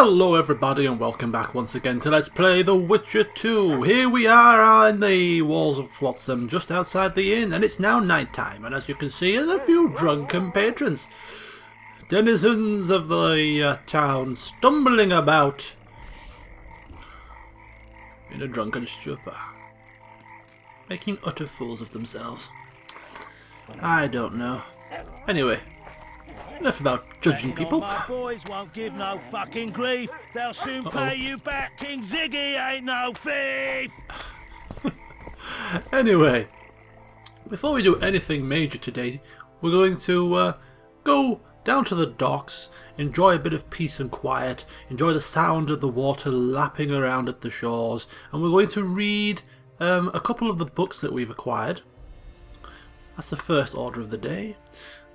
Hello everybody and welcome back once again to Let's Play The Witcher 2. Here we are in the walls of Flotsam, just outside the inn, and it's now night time, and as you can see there's a few drunken patrons. Denizens of the town stumbling about in a drunken stupor, making utter fools of themselves. I don't know. Anyway, enough about judging people. My boys won't give no fucking grief. They'll soon pay you back. King Ziggy ain't no thief. Anyway, before we do anything major today, we're going to go down to the docks, enjoy a bit of peace and quiet, enjoy the sound of the water lapping around at the shores, and we're going to read a couple of the books that we've acquired. That's the first order of the day.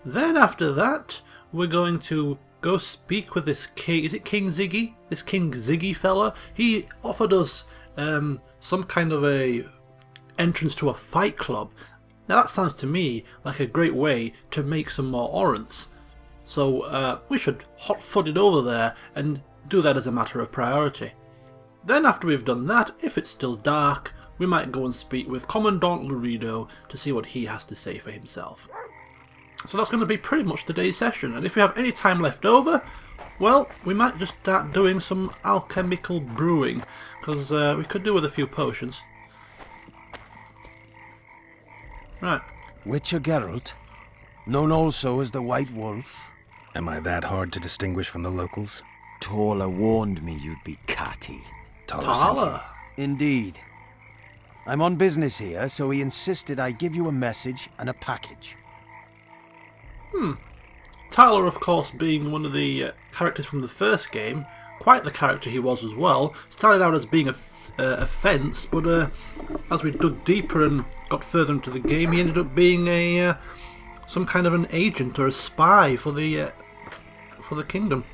Then after that, we're going to go speak with this king. Is it King Ziggy? This King Ziggy fella. He offered us some kind of a entrance to a fight club. Now that sounds to me like a great way to make some more orants. So we should hot-foot it over there and do that as a matter of priority. Then after we've done that, if it's still dark, we might go and speak with Commandant Laredo to see what he has to say for himself. So that's going to be pretty much today's session, and if we have any time left over, well, we might just start doing some alchemical brewing, because we could do with a few potions. Right. Witcher Geralt, known also as the White Wolf. Am I that hard to distinguish from the locals? Taller warned me you'd be catty. Tala. Indeed. I'm on business here, so he insisted I give you a message and a package. Tyler, of course, being one of the characters from the first game, quite the character he was as well. Started out as being a fence, but as we dug deeper and got further into the game, he ended up being some kind of an agent or a spy for the kingdom.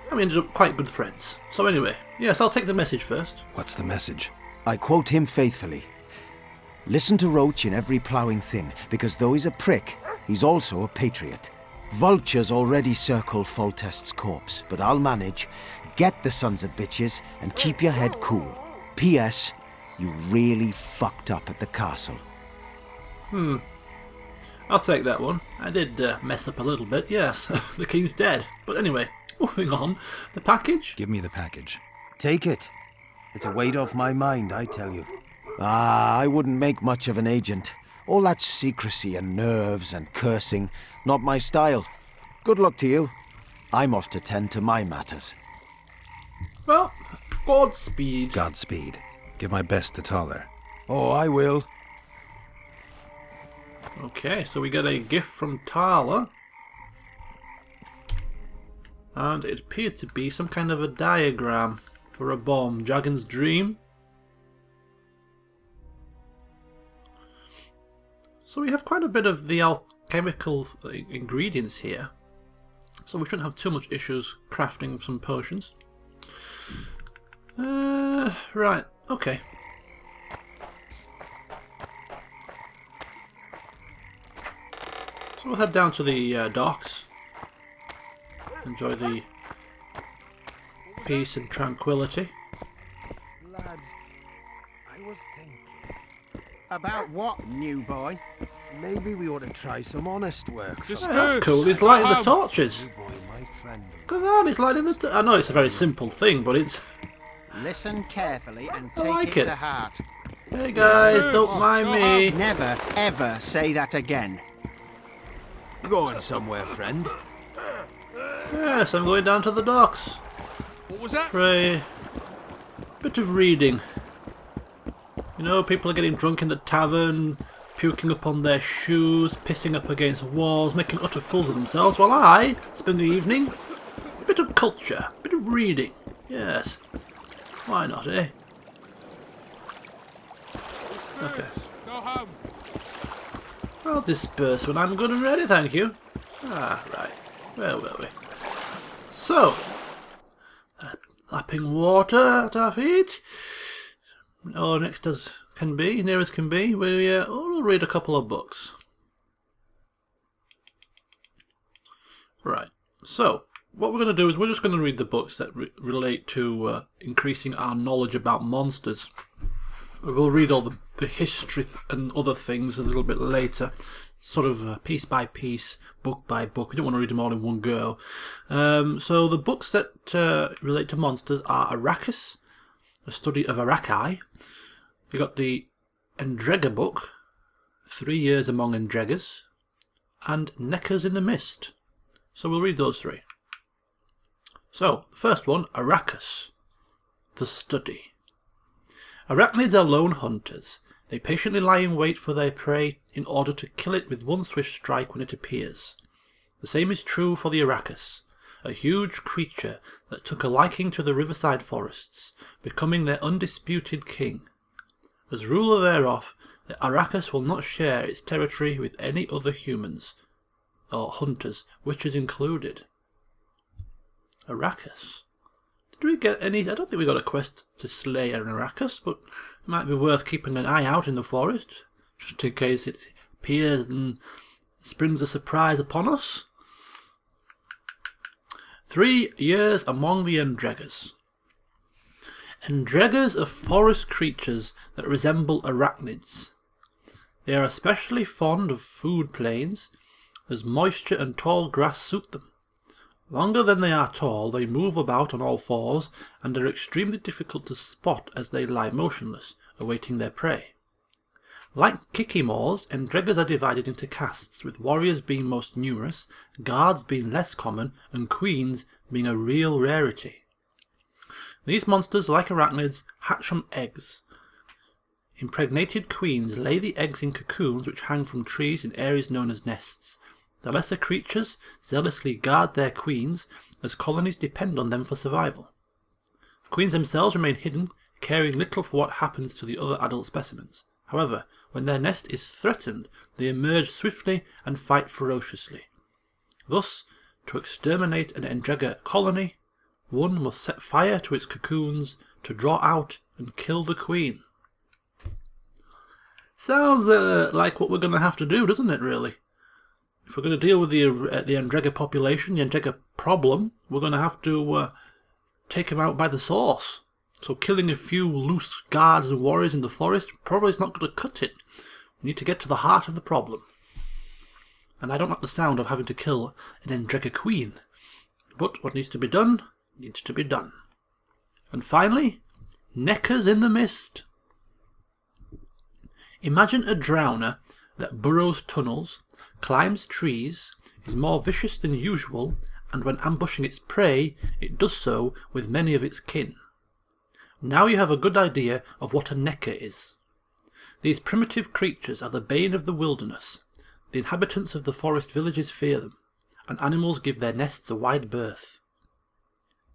And we ended up quite good friends. So anyway, yes, I'll take the message first. What's the message? I quote him faithfully. Listen to Roach in every ploughing thing, because though he's a prick, he's also a patriot. Vultures already circle Foltest's corpse, but I'll manage. Get the sons of bitches and keep your head cool. P.S. You really fucked up at the castle. I'll take that one. I did mess up a little bit, yes. The king's dead. But anyway, moving on. The package? Give me the package. Take it. It's a weight off my mind, I tell you. I wouldn't make much of an agent. All that secrecy and nerves and cursing, not my style. Good luck to you. I'm off to tend to my matters. Well, Godspeed. Godspeed. Give my best to Taller. Oh, I will. Okay, so we get a gift from Tala. And it appeared to be some kind of a diagram for a bomb. Dragon's Dream. So we have quite a bit of the alchemical ingredients here. So we shouldn't have too much issues crafting some potions. Right, okay. So we'll head down to the docks. Enjoy the peace and tranquility. Lads, I was thinking. About what, new boy? Maybe we ought to try some honest work. Yeah, that's cool, he's lighting the torches. Boy, my friend. Look at that, he's lighting the I know it's a very simple thing, but it's... Listen carefully and I take like it it. to heart. Hey guys, don't mind me. Never, ever say that again. Going somewhere, friend? Yes, I'm going down to the docks. What was that? For a bit of reading. You know, people are getting drunk in the tavern, puking up on their shoes, pissing up against walls, making utter fools of themselves, while I spend the evening a bit of culture, a bit of reading. Yes. Why not, eh? Okay. Go home. I'll disperse when I'm good and ready, thank you. Ah, right. Where were we? So, lapping water at our feet. Oh, next as can be, near as can be, we'll read a couple of books. Right, so, what we're going to do is we're just going to read the books that relate to increasing our knowledge about monsters. We'll read all the history and other things a little bit later, sort of piece by piece, book by book. We don't want to read them all in one go. So the books that relate to monsters are Arrakis, a study of Araki. We got the Endrega book, 3 Years Among Endregas, and Neckers in the Mist. So we'll read those three. So, the first one, Arrakis, the study. Arachnids are lone hunters. They patiently lie in wait for their prey in order to kill it with one swift strike when it appears. The same is true for the Arrakis, a huge creature that took a liking to the riverside forests, becoming their undisputed king. As ruler thereof, the Arrakis will not share its territory with any other humans, or hunters, witches included. Arrakis. Did we get any? I don't think we got a quest to slay an Arrakis, but it might be worth keeping an eye out in the forest, just in case it appears and springs a surprise upon us. 3 Years Among the Endregas. Endregas are forest creatures that resemble arachnids. They are especially fond of food plains, as moisture and tall grass suit them. Longer than they are tall, they move about on all fours and are extremely difficult to spot as they lie motionless, awaiting their prey. Like Kikimors, Endregas are divided into castes, with warriors being most numerous, guards being less common, and queens being a real rarity. These monsters, like arachnids, hatch from eggs. Impregnated queens lay the eggs in cocoons which hang from trees in areas known as nests. The lesser creatures zealously guard their queens, as colonies depend on them for survival. The queens themselves remain hidden, caring little for what happens to the other adult specimens. However, when their nest is threatened, they emerge swiftly and fight ferociously. Thus, to exterminate an Endrega colony, one must set fire to its cocoons to draw out and kill the queen. Sounds like what we're going to have to do, doesn't it, really? If we're going to deal with the Endrega population, the Endrega problem, we're going to have to take them out by the source. So killing a few loose guards and warriors in the forest probably is not going to cut it. We need to get to the heart of the problem. And I don't like the sound of having to kill an Endrega queen. But what needs to be done, needs to be done. And finally, Neckers in the Mist. Imagine a drowner that burrows tunnels, climbs trees, is more vicious than usual, and when ambushing its prey, it does so with many of its kin. Now you have a good idea of what a necker is. These primitive creatures are the bane of the wilderness. The inhabitants of the forest villages fear them, and animals give their nests a wide berth.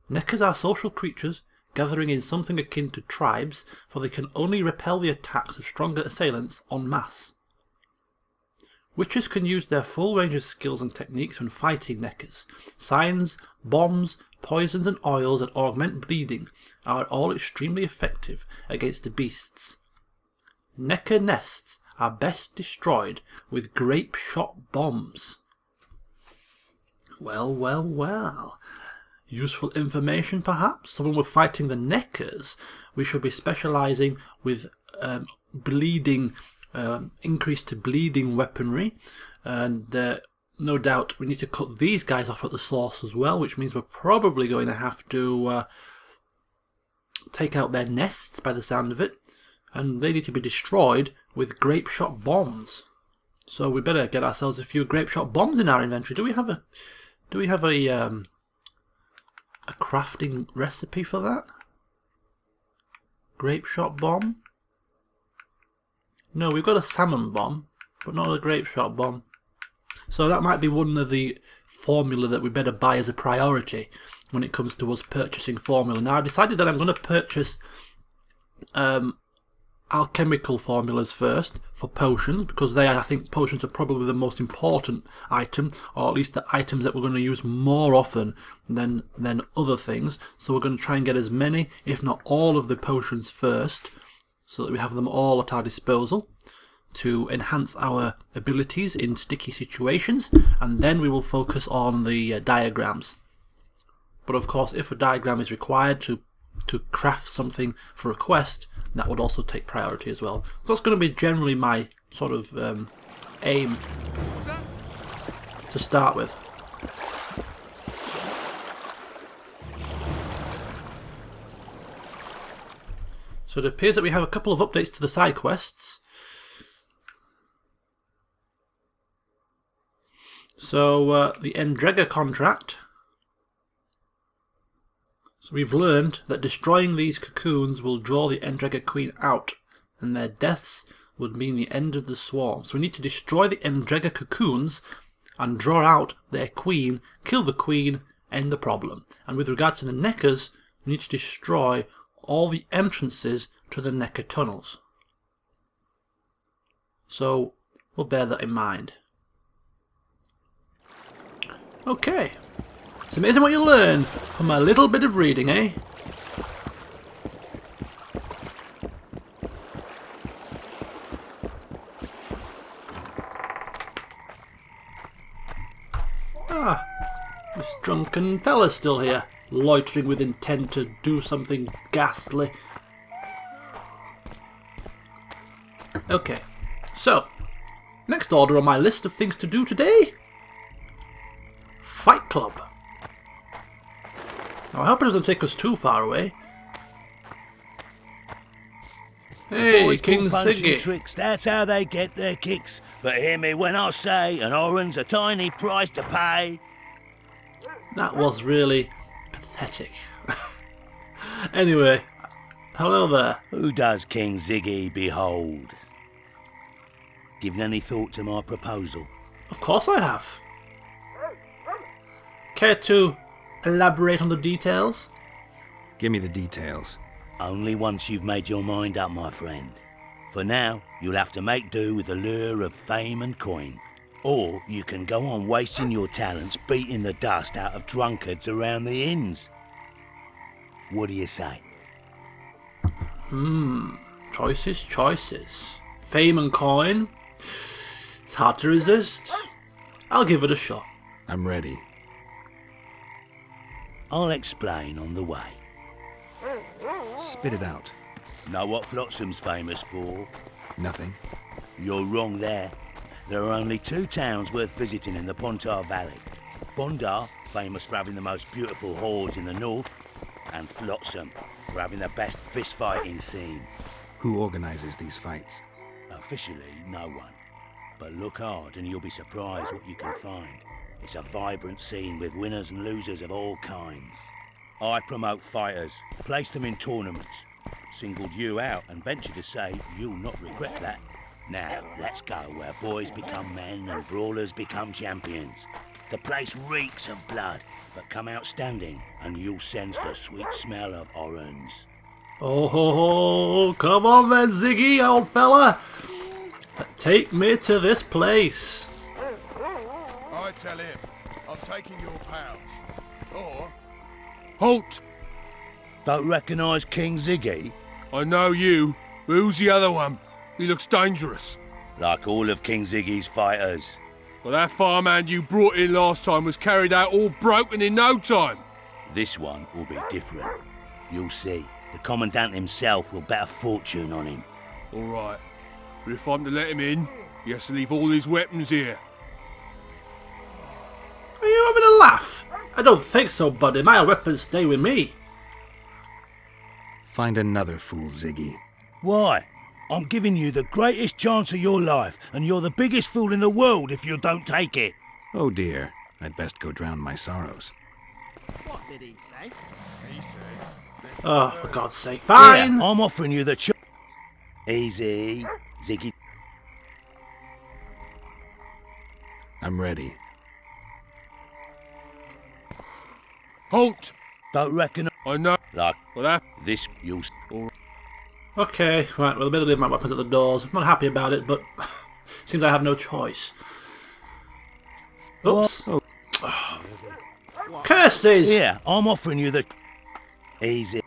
Neckers are social creatures, gathering in something akin to tribes, for they can only repel the attacks of stronger assailants en masse. Witches can use their full range of skills and techniques when fighting neckers. Signs, bombs, poisons and oils that augment bleeding are all extremely effective against the beasts. Necker nests are best destroyed with grape-shot bombs. Well, well, well. Useful information, perhaps? So when we're fighting the neckers, we should be specialising with bleeding, increase to bleeding weaponry, and no doubt we need to cut these guys off at the source as well, which means we're probably going to have to take out their nests by the sound of it, and they need to be destroyed with grape-shot bombs. So we better get ourselves a few grape-shot bombs in our inventory. Do we have a crafting recipe for that? Grape-shot bomb? No, we've got a salmon bomb, but not a grape-shot bomb. So that might be one of the formula that we better buy as a priority when it comes to us purchasing formula. Now I've decided that I'm going to purchase alchemical formulas first for potions, because I think potions are probably the most important item, or at least the items that we're going to use more often than other things. So we're going to try and get as many, if not all of the potions first, so that we have them all at our disposal to enhance our abilities in sticky situations, and then we will focus on the diagrams. But of course, if a diagram is required to craft something for a quest, that would also take priority as well. So that's going to be generally my sort of aim to start with. So it appears that we have a couple of updates to the side quests. So the Endrega contract. So we've learned that destroying these cocoons will draw the Endrega Queen out, and their deaths would mean the end of the swarm. So we need to destroy the Endrega cocoons and draw out their queen, kill the queen, end the problem. And with regards to the Neckers, we need to destroy all the entrances to the Necker tunnels. So we'll bear that in mind. Okay. It's amazing what you learn from a little bit of reading, eh? Ah, this drunken fella's still here, loitering with intent to do something ghastly. Okay, so, next order on my list of things to do today, Fight Club. Now I hope it doesn't take us too far away. Hey, Boys King call punching Ziggy. tricks, that's how they get their kicks. But hear me when I say an orange's a tiny price to pay. That was really pathetic. Anyway, hello there. Who does King Ziggy behold? Given any thought to my proposal? Of course I have. Care to elaborate on the details? Give me the details. Only once you've made your mind up, my friend. For now, you'll have to make do with the lure of fame and coin. Or you can go on wasting your talents beating the dust out of drunkards around the inns. What do you say? Choices. Fame and coin. It's hard to resist. I'll give it a shot. I'm ready. I'll explain on the way. Spit it out. Know what Flotsam's famous for? Nothing. You're wrong there. There are only two towns worth visiting in the Pontar Valley. Bondar, famous for having the most beautiful whores in the north, and Flotsam, for having the best fist-fighting scene. Who organizes these fights? Officially, no one. But look hard and you'll be surprised what you can find. It's a vibrant scene with winners and losers of all kinds. I promote fighters, place them in tournaments. Singled you out and venture to say you'll not regret that. Now, let's go where boys become men and brawlers become champions. The place reeks of blood, but come out standing and you'll sense the sweet smell of orange. Oh, ho, ho. Come on then, Ziggy, old fella. Take me to this place. I tell him, I'm taking your pouch. Or... Halt! Don't recognise King Ziggy? I know you. But who's the other one? He looks dangerous. Like all of King Ziggy's fighters. Well, that farmhand you brought in last time was carried out all broken in no time. This one will be different. You'll see. The Commandant himself will bet a fortune on him. All right. But if I'm to let him in, he has to leave all his weapons here. Are you having a laugh? I don't think so, buddy. My weapons stay with me. Find another fool, Ziggy. Why? I'm giving you the greatest chance of your life, and you're the biggest fool in the world if you don't take it. Oh dear, I'd best go drown my sorrows. What did he say? Oh, for God's sake. Fine. Here, I'm offering you the Easy, Ziggy. I'm ready. Halt! Don't reckon I know. like Well, that... this. You'll. Okay, right, well, I better leave my weapons at the doors. I'm not happy about it, but seems I have no choice. Oops. Oh. Curses! Yeah, I'm offering you the. Easy.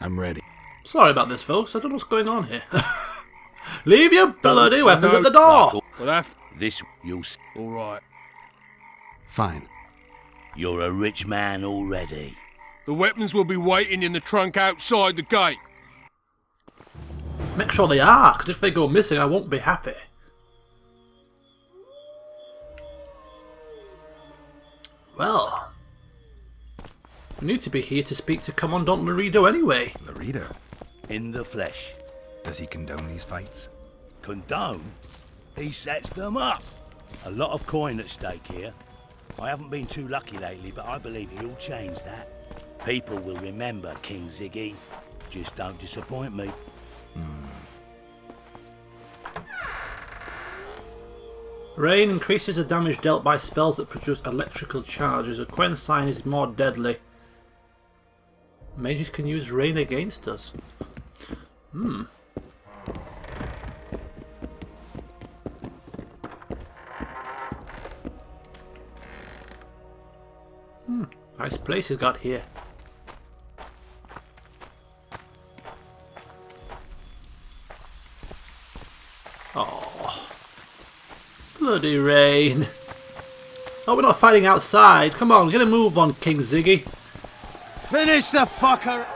I'm ready. Sorry about this, folks. I don't know what's going on here. Leave your bloody weapons no, at the door! Like Well, that... this. You'll. All right. Fine. You're a rich man already. The weapons will be waiting in the trunk outside the gate. Make sure they are, because if they go missing, I won't be happy. Well, we need to be here to speak to Commandant Laredo anyway. Laredo? In the flesh. Does he condone these fights? Condone? He sets them up. A lot of coin at stake here. I haven't been too lucky lately, but I believe he'll change that. People will remember King Ziggy. Just don't disappoint me. Rain increases the damage dealt by spells that produce electrical charges. A Quen sign is more deadly. Mages can use rain against us. Nice place he's got here. Oh, bloody rain. Oh, we're not fighting outside. Come on, get a move on, King Ziggy. Finish the fucker!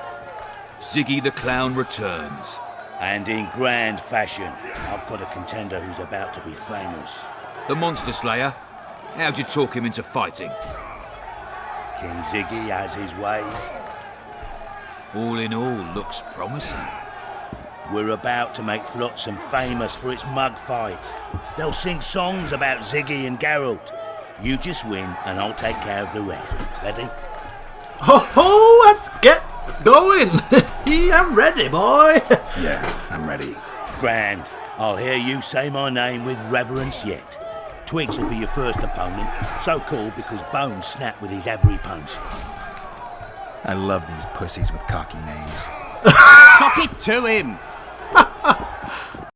Ziggy the Clown returns. And in grand fashion, I've got a contender who's about to be famous. The Monster Slayer. How'd you talk him into fighting? King Ziggy has his ways. All in all, looks promising. We're about to make Flotsam famous for its mug fights. They'll sing songs about Ziggy and Geralt. You just win and I'll take care of the rest. Ready? Ho ho, let's get going. I'm ready, boy. Yeah, I'm ready. Grand. I'll hear you say my name with reverence yet. Twigs will be your first opponent, so called because Bones snapped with his every punch. I love these pussies with cocky names. Suck it to him!